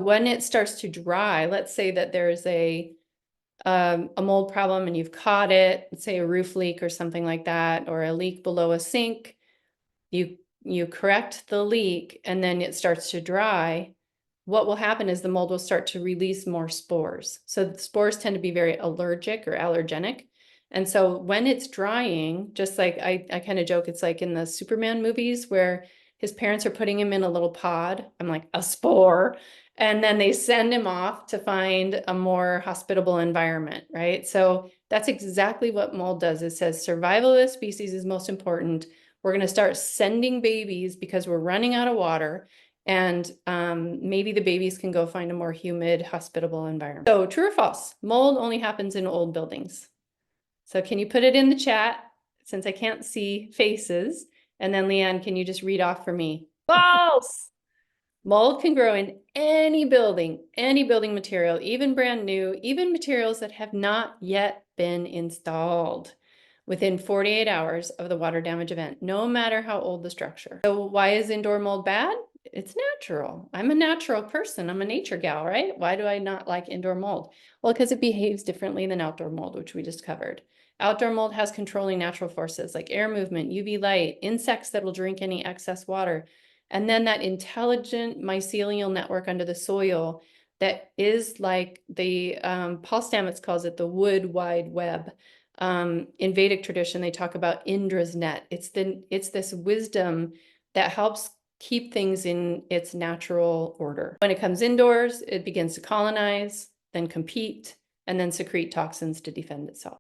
when it starts to dry, let's say that there's a mold problem and you've caught it, let's say a roof leak or something like that, or a leak below a sink, you correct the leak and then it starts to dry. What will happen is the mold will start to release more spores. So the spores tend to be very allergic or allergenic. And so when it's drying, just like I kind of joke, it's like in the Superman movies where his parents are putting him in a little pod. I'm like, a spore. And then they send him off to find a more hospitable environment, right? So that's exactly what mold does. It says survival of the species is most important. We're going to start sending babies because we're running out of water. And maybe the babies can go find a more humid, hospitable environment. So true or false? Mold only happens in old buildings. So can you put it in the chat since I can't see faces? And then Leanne, can you just read off for me? False! Mold can grow in any building material, even brand new, even materials that have not yet been installed within 48 hours of the water damage event, no matter how old the structure. So why is indoor mold bad? It's natural. I'm a natural person. I'm a nature gal, right? Why do I not like indoor mold? Well, because it behaves differently than outdoor mold, which we just covered. Outdoor mold has controlling natural forces like air movement, UV light, insects that will drink any excess water, and then that intelligent mycelial network under the soil that is like the, Paul Stamets calls it the wood wide web. In Vedic tradition, they talk about Indra's net. It's this wisdom that helps keep things in its natural order. When it comes indoors, it begins to colonize, then compete, and then secrete toxins to defend itself.